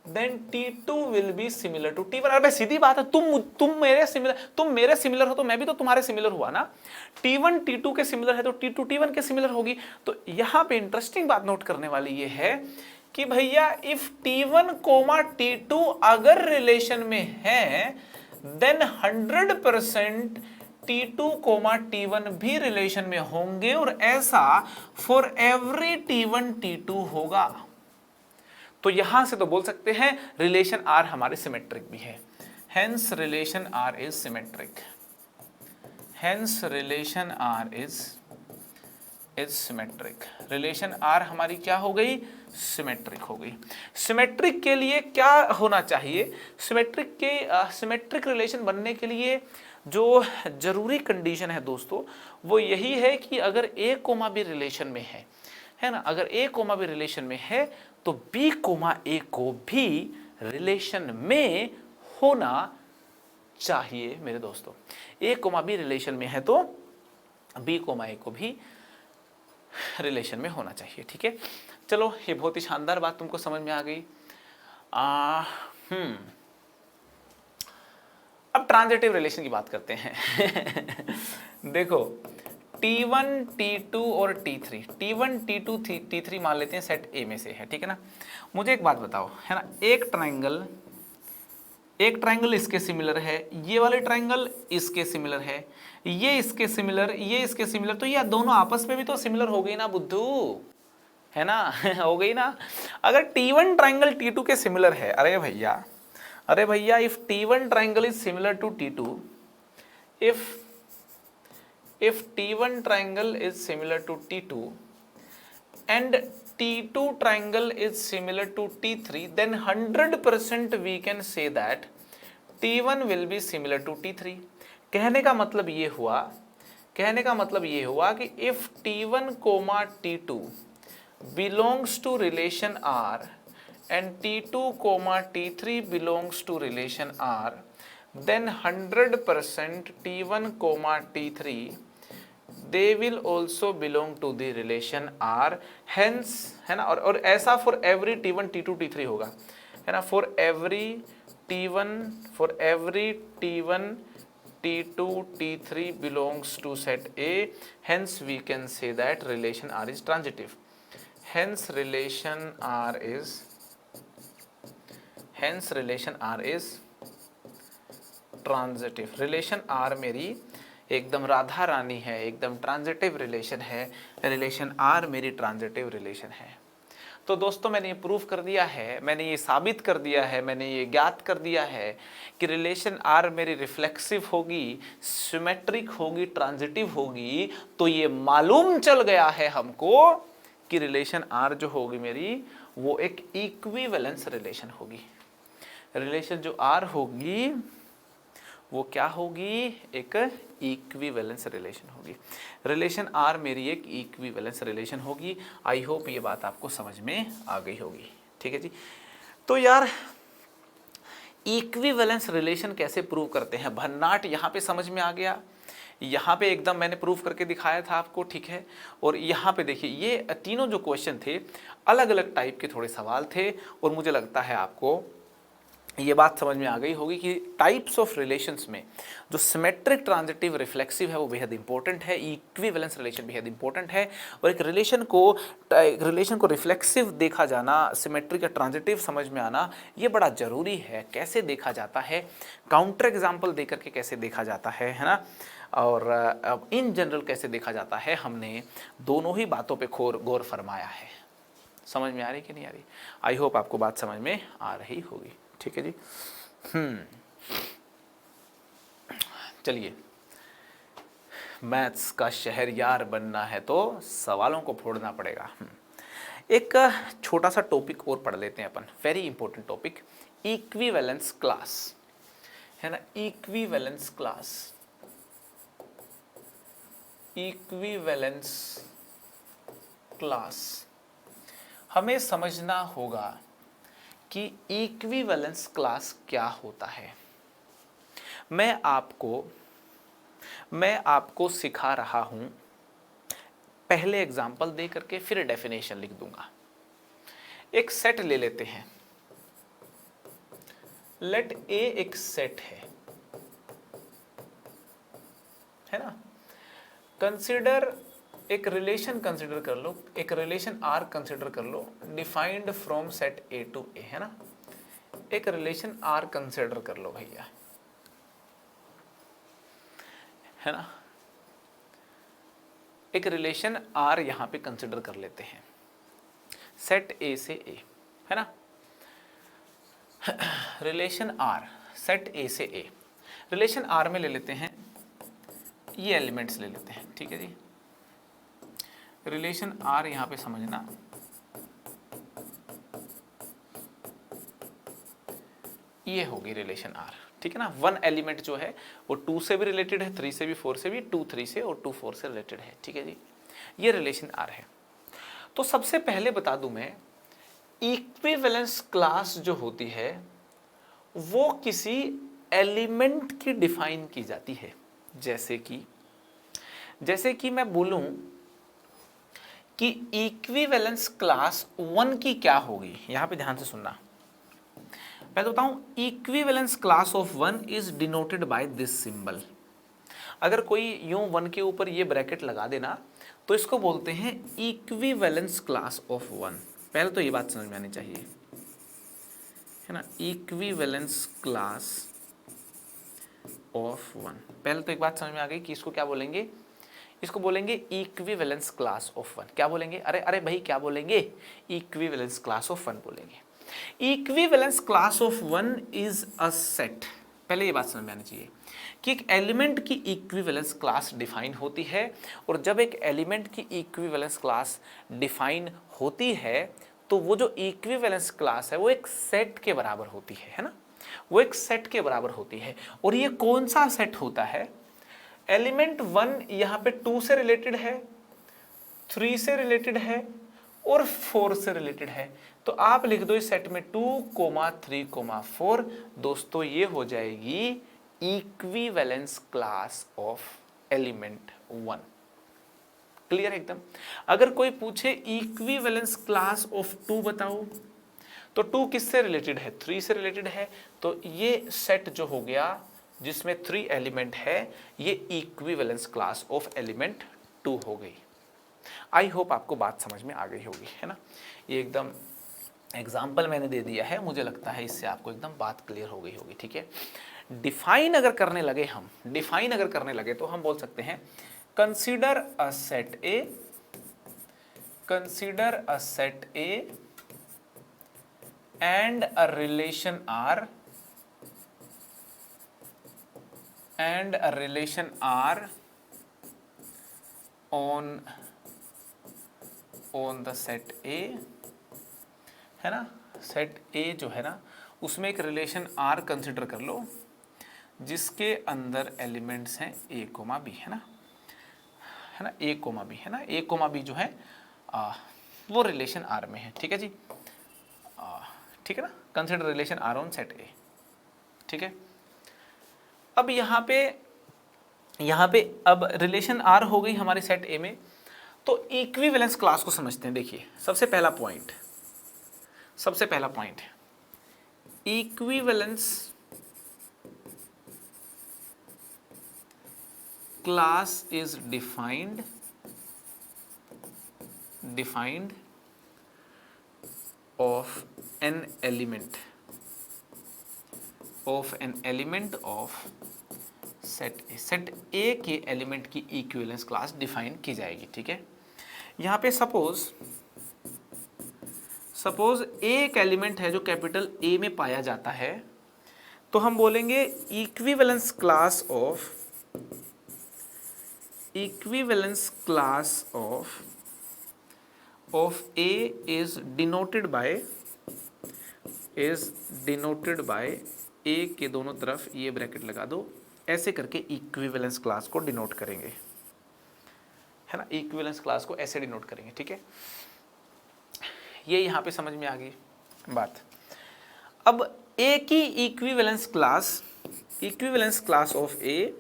then T2 will be similar to T1। अरे सीधी बात है, तुम मेरे सिमिलर हो तो मैं भी तो तुम्हारे सिमिलर हुआ ना। T1 T2 के सिमिलर है तो T2 T1 के सिमिलर होगी। तो यहां पे इंटरेस्टिंग बात नोट करने वाली ये है कि भैया इफ T1, T2 अगर रिलेशन में है देन 100% T2, T1 भी रिलेशन में होंगे, और ऐसा फॉर एवरी T1, T2 होगा। तो यहां से तो बोल सकते हैं रिलेशन आर हमारे सिमेट्रिक भी है, hence relation R is symmetric, hence relation R is symmetric. Relation R हमारी क्या हो गई, सिमेट्रिक हो गई। सिमेट्रिक के लिए क्या होना चाहिए, सिमेट्रिक रिलेशन बनने के लिए जो जरूरी कंडीशन है दोस्तों वो यही है कि अगर A, B रिलेशन में है ना, अगर A, B रिलेशन में है तो B, A को भी रिलेशन में होना चाहिए मेरे दोस्तों। A, B रिलेशन में है तो B, A को भी रिलेशन में होना चाहिए। ठीक है, चलो ये बहुत ही शानदार बात तुमको समझ में आ गई। अब ट्रांजिटिव रिलेशन की बात करते हैं। देखो T1, T2 और T3, T1, T2, T3 मान लेते हैं सेट ए में से है, ठीक है ना। मुझे एक बात बताओ, है ना, एक ट्राइंगल इसके सिमिलर है, ये वाले ट्राइंगल इसके सिमिलर है, ये इसके सिमिलर, ये इसके सिमिलर, तो ये दोनों आपस में भी तो सिमिलर हो गई ना बुद्धू, है ना। हो गई ना। अगर T1 ट्राइंगल T2 के सिमिलर है, अरे भैया if T1 triangle is similar to T2, if T1 triangle is similar to T2 and T2 triangle is similar to T3, then 100% we can say that T1 will be similar to T3। कहने का मतलब ये हुआ कि if T1, T2 belongs to relation R and T2, T3 belongs to relation R, then 100% T1, T3 they will also belong to the relation R, hence, है ना, और ऐसा for every T1, T2, T3 होगा, है ना, for every T1, T2, T3 belongs to set A, hence we can say that relation R is transitive। Hence relation R is transitive. Relation R मेरी एकदम राधा रानी है, एकदम ट्रांजिटिव रिलेशन है, relation R मेरी transitive relation है। तो दोस्तों मैंने ये प्रूफ कर दिया है, मैंने ये साबित कर दिया है, मैंने ये ज्ञात कर दिया है कि रिलेशन आर मेरी रिफ्लेक्सिव होगी, सिमेट्रिक होगी, ट्रांजिटिव होगी। तो ये मालूम चल गया है हमको कि रिलेशन आर जो होगी मेरी वो एक इक्विवेलेंस रिलेशन होगी। रिलेशन जो आर होगी वो क्या होगी, एक इक्विवेलेंस रिलेशन होगी। रिलेशन आर मेरी एक इक्विवेलेंस रिलेशन होगी। आई होप ये बात आपको समझ में आ गई होगी। ठीक है जी। तो यार इक्विवेलेंस रिलेशन कैसे प्रूव करते हैं, भन्नाट यहाँ पे समझ में आ गया। यहाँ पे एकदम मैंने प्रूफ करके दिखाया था आपको, ठीक है। और यहाँ पे देखिए ये तीनों जो क्वेश्चन थे अलग अलग टाइप के थोड़े सवाल थे, और मुझे लगता है आपको ये बात समझ में आ गई होगी कि टाइप्स ऑफ रिलेशंस में जो सिमेट्रिक, ट्रांजिटिव, रिफ्लेक्सिव है वो बेहद इंपॉर्टेंट है, इक्विवेलेंस रिलेशन बेहद इंपॉर्टेंट है। और एक रिलेशन को रिफ्लेक्सिव देखा जाना, सिमेट्रिक या ट्रांजिटिव समझ में आना ये बड़ा ज़रूरी है। कैसे देखा जाता है, काउंटर एग्जाम्पल दे करके कैसे देखा जाता है ना, और इन जनरल कैसे देखा जाता है, हमने दोनों ही बातों पे गौर फरमाया है। समझ में आ रही कि नहीं आ रही? आई होप आपको बात समझ में आ रही होगी। ठीक है जी। चलिए, मैथ्स का शहरयार बनना है तो सवालों को फोड़ना पड़ेगा। एक छोटा सा टॉपिक और पढ़ लेते हैं अपन, very important topic, equivalence class, है ना। इक्विवेलेंस क्लास हमें समझना होगा कि इक्विवेलेंस क्लास क्या होता है। मैं आपको सिखा रहा हूं, पहले एग्जाम्पल दे करके फिर डेफिनेशन लिख दूंगा। एक सेट ले लेते हैं, लेट ए एक सेट है ना। कंसिडर एक रिलेशन कंसिडर कर लो, एक रिलेशन आर कंसिडर कर लो, defined from set A to A, है ना। एक रिलेशन आर कंसिडर कर लो भैया, है ना। एक रिलेशन आर यहां पे कंसिडर कर लेते हैं, सेट ए से ए, है ना। रिलेशन आर, सेट ए से ए, रिलेशन आर में ले लेते हैं, ये एलिमेंट्स ले लेते हैं, ठीक है जी। रिलेशन आर यहां पे समझना, ये होगी रिलेशन आर, ठीक है ना। वन एलिमेंट जो है वो 2 से भी रिलेटेड है, 3 से भी, 4 से भी, 2 3 से और 2 4 से रिलेटेड है, ठीक है जी। ये रिलेशन आर है। तो सबसे पहले बता दूं मैं, इक्विवेलेंस क्लास जो होती है वो किसी एलिमेंट की डिफाइन की जाती है। जैसे कि मैं बोलूं कि इक्विवेलेंस क्लास 1 की क्या होगी। यहां पे ध्यान से सुनना, मैं बताऊं equivalence class of 1 is denoted by this symbol. अगर कोई यूं 1 के ऊपर ये ब्रैकेट लगा देना तो इसको बोलते हैं इक्विवेलेंस क्लास ऑफ 1। पहले तो ये बात समझ में आनी चाहिए, है ना, इक्विवेलेंस क्लास ऑफ 1। पहले तो एक बात समझ में आ गई कि इसको क्या बोलेंगे, इसको बोलेंगे इक्विवेलेंस क्लास ऑफ 1। क्या बोलेंगे, अरे अरे भाई क्या बोलेंगे, इक्विवेलेंस क्लास ऑफ 1 बोलेंगे। Equivalence class of 1 is a set. पहले ये बात समझ में आनी चाहिए कि एक एलिमेंट की इक्विवेलेंस क्लास डिफाइन होती है, और जब एक एलिमेंट की इक्विवेलेंस क्लास डिफाइन होती है तो वो जो इक्विवेलेंस क्लास है वो एक सेट के बराबर होती है ना, वो एक सेट के बराबर होती है। और ये कौन सा सेट होता है, एलिमेंट 1 यहाँ पे 2 से रिलेटेड है, 3 से रिलेटेड है और 4 से रिलेटेड है। तो आप लिख दो इस सेट में 2, 3, 4। दोस्तों ये हो जाएगी equivalence class of element 1। Clear एकदम। अगर कोई पूछे इक्विवेलेंस क्लास ऑफ 2 बताओ, तो 2 किससे रिलेटेड है, 3 से रिलेटेड है। तो ये सेट जो हो गया जिसमें 3 एलिमेंट है, ये इक्विवेलेंस क्लास ऑफ एलिमेंट 2 हो गई। आई होप आपको बात समझ में आ गई होगी, है ना। ये एकदम एग्जाम्पल मैंने दे दिया है, मुझे लगता है इससे आपको एकदम बात क्लियर हो गई होगी, ठीक है। डिफाइन अगर करने लगे हम, डिफाइन अगर करने लगे तो हम बोल सकते हैं consider a set A, consider a set A and a relation R, and a relation R on the set A, है ना। सेट ए जो है ना उसमें एक रिलेशन आर कंसिडर कर लो जिसके अंदर एलिमेंट्स हैं ए कोमा बी, है ना, है ना, ए कोमा बी, है ना, ए कोमा बी जो है वो रिलेशन आर में है, ठीक है जी, ठीक है ना। Consider relation R on set A, ठीक है। अब यहाँ पे अब रिलेशन आर हो गई हमारे सेट ए में, तो इक्विवेलेंस क्लास को समझते हैं। देखिए सबसे पहला पॉइंट है equivalence class is defined of an element of set A. Set ए के एलिमेंट की इक्विवेलेंस क्लास डिफाइन की जाएगी, ठीक है। यहाँ पे सपोज ए एक एलिमेंट है जो कैपिटल ए में पाया जाता है, तो हम बोलेंगे equivalence class of A is denoted by A के दोनों तरफ ये ब्रैकेट लगा दो, ऐसे करके इक्विवेलेंस क्लास को डिनोट करेंगे, है ना, इक्विवेलेंस क्लास को ऐसे डिनोट करेंगे, ठीक है। ये यहाँ पे समझ में आ गई बात। अब ए की equivalence class of A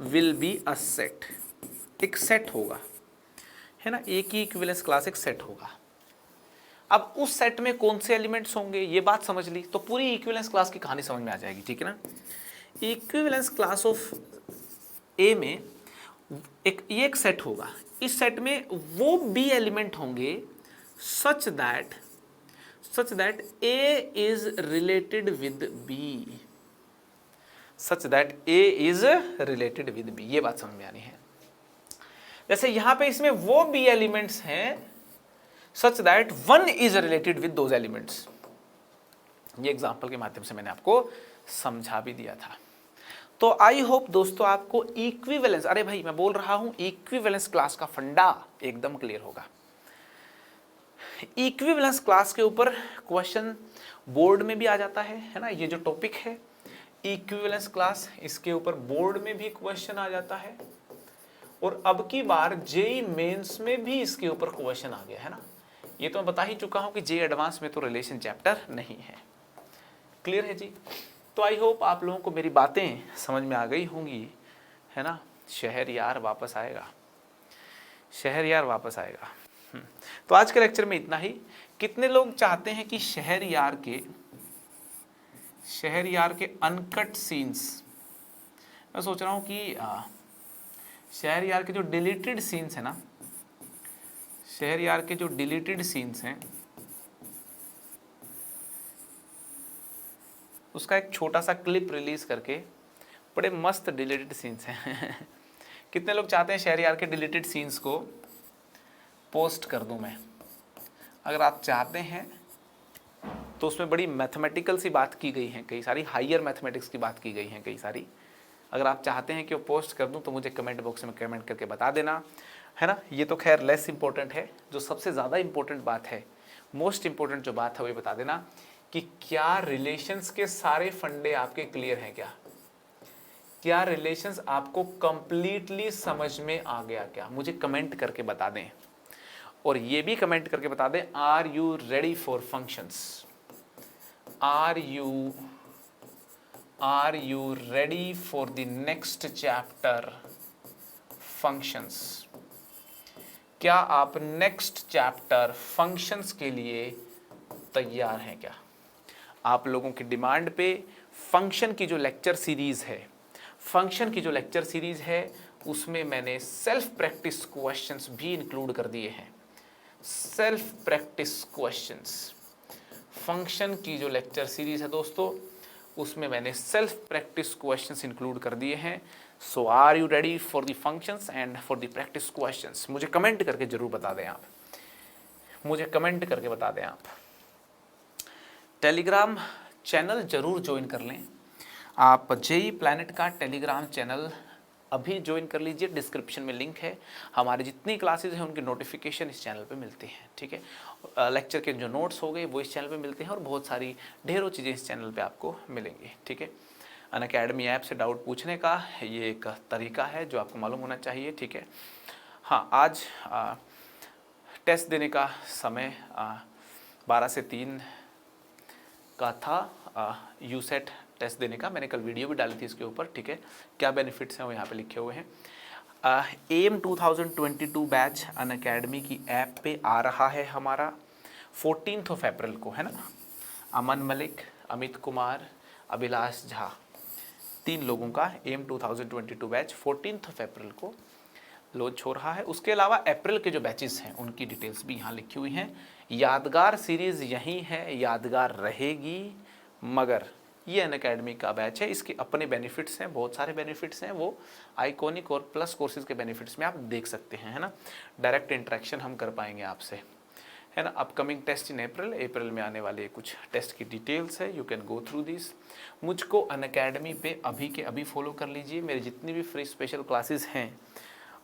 will be a set, एक सेट होगा, है ना, ए की इक्विवेलेंस क्लास एक सेट होगा। अब उस सेट में कौन से एलिमेंट्स होंगे ये बात समझ ली तो पूरी इक्विवेलेंस क्लास की कहानी समझ में आ जाएगी, ठीक है ना। इक्विवेलेंस क्लास ऑफ ए में ये एक सेट होगा, इस सेट में वो बी एलिमेंट होंगे such that A is related with B, ये बात समझ में आनी है। जैसे यहां पे इसमें वो B एलिमेंट्स हैं such that 1 is related with those elements। ये एग्जांपल के माध्यम से मैंने आपको समझा भी दिया था। तो आई होप दोस्तों आपको इक्विवेलेंस, अरे भाई मैं बोल रहा हूं इक्विवेलेंस क्लास का फंडा एकदम क्लियर होगा। इक्विवेलेंस क्लास के ऊपर क्वेश्चन बोर्ड में भी आ जाता है ना, ये जो टॉपिक है इक्विवेलेंस क्लास, इसके ऊपर बोर्ड में भी क्वेश्चन आ जाता है, और अब की बार जेई मेंस में भी इसके ऊपर क्वेश्चन आ गया है ना। ये तो मैं बता ही चुका हूं कि जेई एडवांस में तो रिलेशन चैप्टर नहीं है। क्लियर है जी। तो आई होप आप लोगों को मेरी बातें समझ में आ गई होंगी, है ना। शहर यार वापस आएगा, तो आज के लेक्चर में इतना ही। कितने लोग चाहते हैं कि शहरयार के अनकट सीन्स, मैं सोच रहा हूं कि शहरयार के जो डिलीटेड सीन्स है ना, शहरयार के जो डिलीटेड सीन्स हैं उसका एक छोटा सा क्लिप रिलीज करके, बड़े मस्त डिलीटेड सीन्स हैं कितने लोग चाहते हैं शहरयार के डिलीटेड सीन्स को पोस्ट कर दूं मैं? अगर आप चाहते हैं तो उसमें बड़ी मैथमेटिकल सी बात की गई है, कई सारी हायर मैथमेटिक्स की बात की गई है कई सारी। अगर आप चाहते हैं कि वो पोस्ट कर दूं तो मुझे कमेंट बॉक्स में कमेंट करके बता देना, है ना। ये तो खैर लेस इंपॉर्टेंट है, जो सबसे ज़्यादा इंपॉर्टेंट बात है, मोस्ट इंपॉर्टेंट जो बात है वो बता देना कि क्या रिलेशंस के सारे फंडे आपके क्लियर हैं क्या रिलेशंस आपको कंप्लीटली समझ में आ गया क्या? मुझे कमेंट करके बता दें। और ये भी कमेंट करके बता दें, are you ready for functions? Are you ready for the next chapter functions? क्या आप नेक्स्ट चैप्टर फंक्शंस के लिए तैयार हैं क्या? आप लोगों की डिमांड पे फंक्शन की जो लेक्चर सीरीज है उसमें मैंने सेल्फ प्रैक्टिस क्वेश्चंस भी इंक्लूड कर दिए हैं। सेल्फ प्रैक्टिस क्वेश्चंस, फंक्शन की जो लेक्चर सीरीज है दोस्तों उसमें मैंने सेल्फ प्रैक्टिस क्वेश्चंस इंक्लूड कर दिए हैं। So are you ready for the functions and for the practice questions? मुझे कमेंट करके जरूर बता दें आप, मुझे कमेंट करके बता दें आप। टेलीग्राम चैनल जरूर ज्वाइन कर लें आप। जेई प्लैनेट का टेलीग्राम चैनल अभी ज्वाइन कर लीजिए, डिस्क्रिप्शन में लिंक है। हमारी जितनी क्लासेज हैं उनकी नोटिफिकेशन इस चैनल पे मिलती हैं, ठीक है। लेक्चर के जो नोट्स हो गए वो इस चैनल पे मिलते हैं और बहुत सारी ढेरों चीज़ें इस चैनल पे आपको मिलेंगी, ठीक है। अनअकैडमी ऐप से डाउट पूछने का ये एक तरीका है जो आपको मालूम होना चाहिए, ठीक है। हाँ, आज टेस्ट देने का समय 12 से 3 का था, यूसेट टेस्ट देने का। मैंने कल वीडियो भी डाली थी इसके ऊपर, ठीक है। क्या बेनिफिट्स हैं वो यहाँ पे लिखे हुए हैं। एम 2022 बैच अनअकैडमी की ऐप पे आ रहा है हमारा 14 अप्रैल को, है ना। अमन मलिक, अमित कुमार, अभिलाष झा, 3 लोगों का एम 2022 बैच 14 अप्रैल को लॉन्च हो रहा है। उसके अलावा अप्रैल के जो बैचेस हैं उनकी डिटेल्स भी यहाँ लिखी हुई हैं। यादगार सीरीज़ यही है, यादगार रहेगी, मगर ये अनअकैडमी का बैच है, इसके अपने बेनिफिट्स हैं, बहुत सारे बेनिफिट्स हैं। वो आइकॉनिक और प्लस कोर्सेज के बेनिफिट्स में आप देख सकते हैं, है ना। डायरेक्ट इंटरेक्शन हम कर पाएंगे आपसे, है ना। अपकमिंग टेस्ट इन अप्रैल में आने वाले कुछ टेस्ट की डिटेल्स है, you can go through this. मुझको अनअकैडमी पे अभी के अभी फॉलो कर लीजिए। मेरी जितनी भी फ्री स्पेशल क्लासेस हैं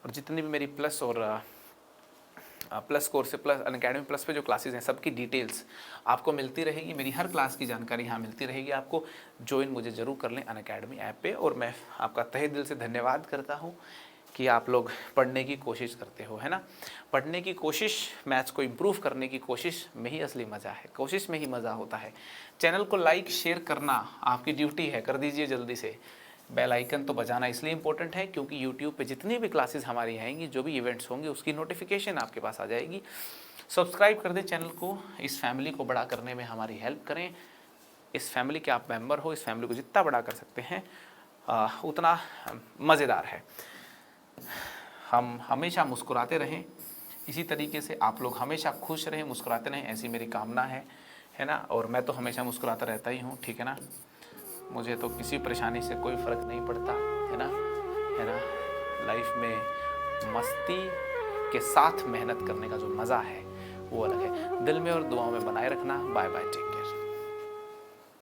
और जितनी भी मेरी प्लस और प्लस कोर्स से प्लस अनअकैडमी प्लस पे जो क्लासेस हैं सबकी डिटेल्स आपको मिलती रहेगी। मेरी हर क्लास की जानकारी यहाँ मिलती रहेगी आपको। ज्वाइन मुझे ज़रूर कर लें अनअकैडमी ऐप पे। और मैं आपका तहे दिल से धन्यवाद करता हूँ कि आप लोग पढ़ने की कोशिश करते हो, है ना। पढ़ने की कोशिश, मैथ्स को इम्प्रूव करने की कोशिश में ही असली मज़ा है, कोशिश में ही मज़ा होता है। चैनल को लाइक शेयर करना आपकी ड्यूटी है, कर दीजिए जल्दी से। बेल आइकन तो बजाना इसलिए इम्पोर्टेंट है क्योंकि यूट्यूब पे जितनी भी क्लासेस हमारी आएंगी, जो भी इवेंट्स होंगे, उसकी नोटिफिकेशन आपके पास आ जाएगी। सब्सक्राइब कर दें चैनल को, इस फैमिली को बड़ा करने में हमारी हेल्प करें। इस फैमिली के आप मेंबर हो, इस फैमिली को जितना बड़ा कर सकते हैं उतना मज़ेदार है। हम हमेशा मुस्कुराते रहें, इसी तरीके से आप लोग हमेशा खुश रहें, मुस्कुराते रहें, ऐसी मेरी कामना है ना। और मैं तो हमेशा मुस्कुराता रहता ही हूँ, ठीक है ना। मुझे तो किसी परेशानी से कोई फ़र्क नहीं पड़ता, है ना। लाइफ में मस्ती के साथ मेहनत करने का जो मज़ा है वो अलग है। दिल में और दुआओं में बनाए रखना। Bye bye, take care.